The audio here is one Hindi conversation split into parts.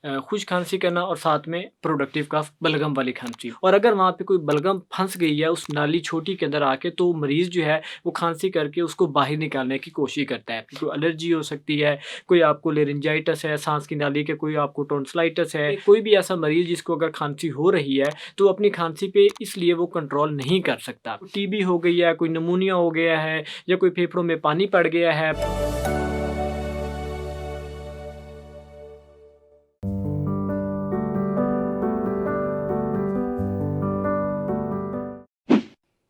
खुश खांसी करना और साथ में प्रोडक्टिव कफ बलगम वाली खांसी। और अगर वहाँ पे कोई बलगम फंस गई है उस नाली छोटी के अंदर आके, तो मरीज़ जो है वो खांसी करके उसको बाहर निकालने की कोशिश करता है। कोई एलर्जी हो सकती है, कोई आपको लेरिंजाइटिस है, सांस की नाली के, कोई आपको टॉन्सिलाइटिस है। कोई भी ऐसा मरीज़ जिसको अगर खांसी हो रही है तो अपनी खांसी पे इसलिए वो कंट्रोल नहीं कर सकता। टीबी हो गई है, कोई निमोनिया हो गया है या कोई फेफड़ों में पानी पड़ गया है।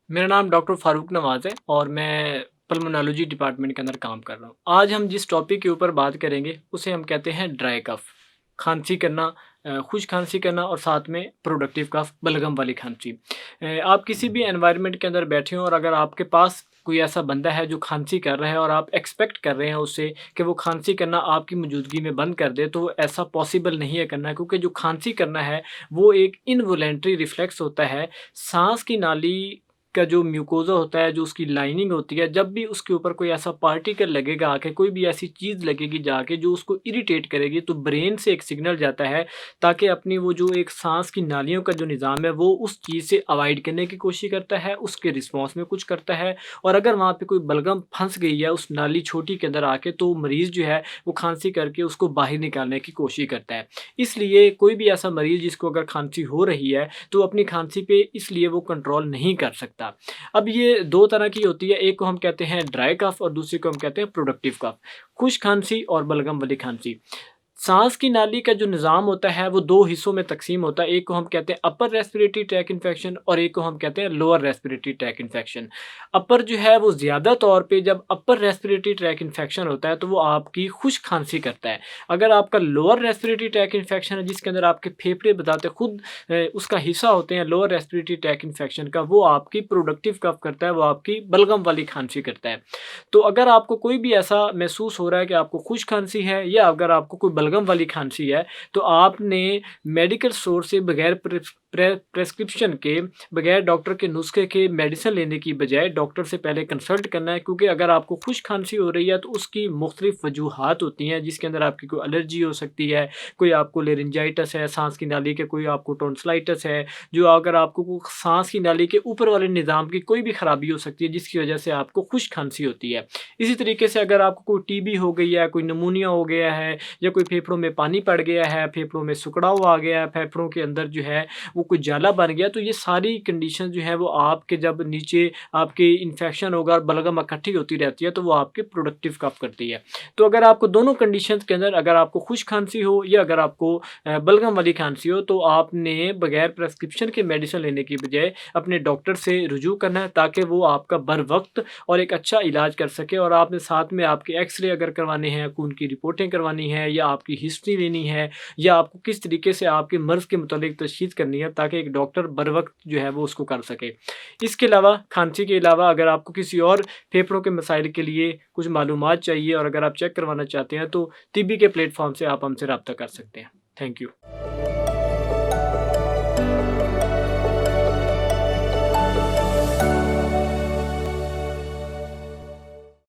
मेरा नाम डॉक्टर फ़ारूक नवाज़ है और मैं पल्मोनोलॉजी डिपार्टमेंट के अंदर काम कर रहा हूँ। आज हम जिस टॉपिक के ऊपर बात करेंगे उसे हम कहते हैं ड्राई कफ़। खांसी करना, खुश खांसी करना और साथ में प्रोडक्टिव कफ़ बलगम वाली खांसी। आप किसी भी एनवायरनमेंट के अंदर बैठे हो और अगर आपके पास कोई ऐसा बंदा है जो खांसी कर रहा है और आप एक्सपेक्ट कर रहे हैं उससे कि वो खांसी करना आपकी मौजूदगी में बंद कर दे, तो ऐसा पॉसिबल नहीं है करना, क्योंकि जो खांसी करना है वो एक इनवॉलंटरी रिफ्लेक्स होता है। सांस की नाली का जो म्यूकोज़ा होता है, जो उसकी लाइनिंग होती है, जब भी उसके ऊपर कोई ऐसा पार्टिकल लगेगा आके, कोई भी ऐसी चीज़ लगेगी जाके जो उसको इरिटेट करेगी, तो ब्रेन से एक सिग्नल जाता है ताकि अपनी वो जो एक सांस की नालियों का जो निज़ाम है वो उस चीज़ से अवॉइड करने की कोशिश करता है, उसके रिस्पॉन्स में कुछ करता है। और अगर वहाँ पे कोई बलगम फंस गई है उस नाली छोटी के अंदर आके, तो मरीज़ जो है वो खांसी करके उसको बाहर निकालने की कोशिश करता है। इसलिए कोई भी ऐसा मरीज़ जिसको अगर खांसी हो रही है तो अपनी खांसी पे इसलिए वो कंट्रोल नहीं कर सकता। अब ये 2 तरह की होती है, एक को हम कहते हैं ड्राई कफ और दूसरे को हम कहते हैं प्रोडक्टिव कफ। खुश खांसी और बलगम वाली खांसी। सांस की नाली का जो निज़ाम होता है वो 2 हिस्सों में तक़सीम होता है। एक को हम कहते हैं अपर रेस्पिरेटरी ट्रैक इन्फेक्शन और एक को हम कहते हैं लोअर रेस्पिरेटरी ट्रैक इन्फेक्शन। अपर जो है वो ज़्यादा तौर पे जब अपर रेस्पिरेटरी ट्रैक इन्फेक्शन होता है तो वो आपकी खुश खांसी करता है। अगर आपका लोअर रेस्पिरेटरी ट्रैक इन्फेक्शन है जिसके अंदर आपके फेफड़े बताते खुद उसका हिस्सा होते हैं लोअर रेस्पिरेटरी ट्रैक इन्फेक्शन का, वो आपकी प्रोडक्टिव कफ करता है, वो आपकी बलगम वाली खांसी करता है। तो अगर आपको कोई भी ऐसा महसूस हो रहा है कि आपको खुश खांसी है या अगर आपको कोई बलगम वाली खांसी है, तो आपने मेडिकल स्टोर से बगैर प्रेस्क्रिप्शन के, बगैर डॉक्टर के नुस्खे के मेडिसिन लेने की बजाय डॉक्टर से पहले कंसल्ट करना है। क्योंकि अगर आपको खुश खांसी हो रही है तो उसकी मुख्तलिफ वजूहात होती हैं, जिसके अंदर आपकी कोई एलर्जी हो सकती है, कोई आपको लेरिंजाइटिस है सांस की नाली के, कोई आपको टॉन्सिलाइटिस है, जो अगर आपको सांस की नाली के ऊपर वाले निज़ाम की कोई भी खराबी हो सकती है जिसकी वजह से आपको खुश खांसी होती है। इसी तरीके से अगर आपको कोई टीबी हो गई है, कोई निमोनिया हो गया है या कोई फेफड़ों में पानी पड़ गया है, फेफड़ों में सुकड़ाव आ गया है, फेफड़ों के अंदर जो है वो कुछ जाला बन गया, तो ये सारी कंडीशन जो है वो आपके जब नीचे आपके इन्फेक्शन होगा और बलगम इकट्ठी होती रहती है तो वो आपके प्रोडक्टिव कफ करती है। तो अगर आपको दोनों कंडीशंस के अंदर अगर आपको खुश खांसी हो या अगर आपको बलगम वाली खांसी हो, तो आपने बगैर प्रेस्क्रिप्शन के मेडिसिन लेने की बजाय अपने डॉक्टर से रुजू करना है ताकि वो आपका बर वक्त और एक अच्छा इलाज कर सके। और आपने साथ में आपके एक्सरे अगर करवाने हैं, खून की रिपोर्टें करवानी है या आपकी हिस्ट्री लेनी है या आपको किस तरीके से आपके मर्ज़ के मुतालिक तशख़ीस करनी है ताकि एक डॉक्टर बर वक्त जो है वो उसको कर सके। इसके अलावा खांसी के अलावा अगर आपको किसी और फेफड़ों के मसाइल के लिए कुछ मालूमात चाहिए और अगर आप चेक करवाना चाहते हैं तो तिब्बी के प्लेटफ़ॉर्म से आप हमसे राब्ता कर सकते हैं। Thank you.